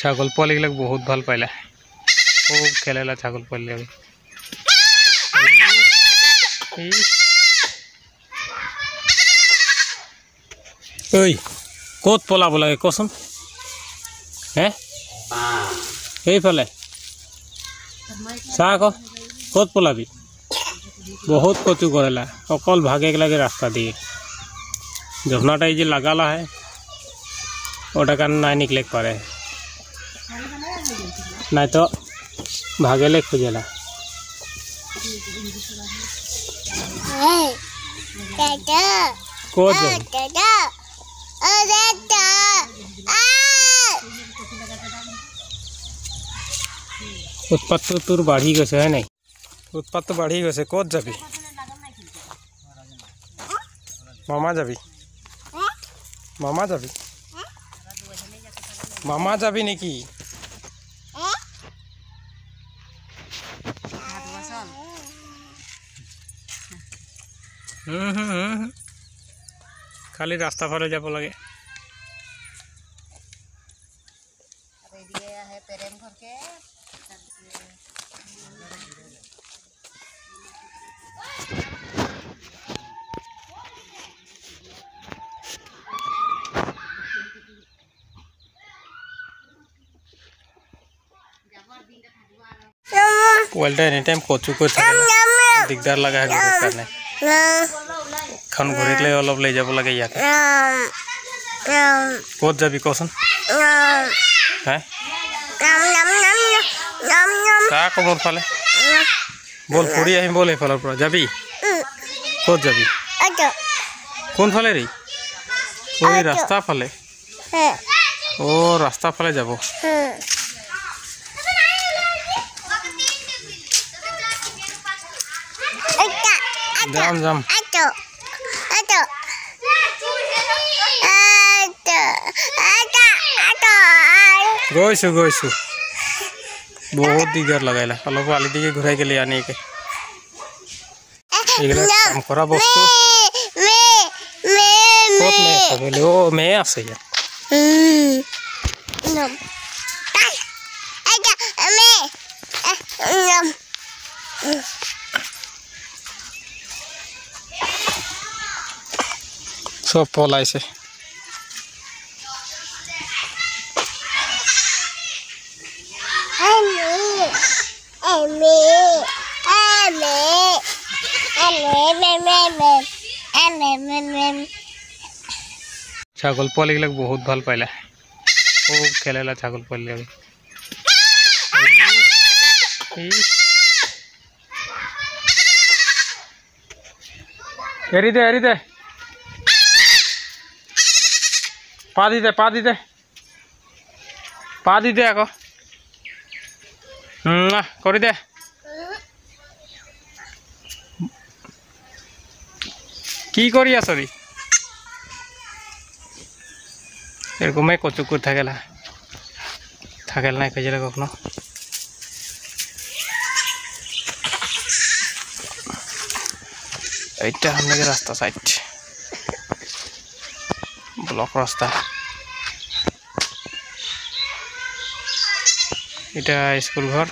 ছাগল পোৱালিবিলাক বহুত ভাল পাইলে খুব খেলেলা ছাগল পোৱালি ঐ ক'ত পলাব লাগে কচোন হে এইফালে চাহ আকৌ ক'ত পলাবি बहुत कचू करेला अकल भागे लगे रास्ता दिए जफनाटा ये लगाला है ओटा कारण ना निकले पारे ना तो भागेले खोजेला उत्पात तो तोर बाढ़ी गए है नहीं उत्पात तो बाढ़ी गए कत जाबी मामा जाबी मामा जाबी मामा जाबी नेकी खाली रास्ता फाले যাব লাগে पोलटा एनी टाइम कचू कर दिगदार लगा है करने खान घूरे अलग ले जा लगे इक कत जाबी कसन हाँ मोर फाले बोल फुड़ी आम बोल एफाल जाबी कत जाबी कौन फाले रे ओ रास्ता फाले ओ रास्ता फाले যাব जाम जाम गईसु गईसु बहुत दिगदार लगाइला अलग वाली दिखे घुराई के लिए आने के काम करा बस्तु कत में ओ मैं आसे यार सब पलाइसे ছাগল পোৱালিবিলাক বহুত ভাল পাইলে খুব খেলেলা ছাগল পোৱালি এৰি দে पा दी दे आको कर दे की करी आसरी एरकम कचुकुर थाकेला ना कजिले कखनो एटा हमने रास्ता साइड ब्लॉक रास्ता এটা স্কুল ঘর।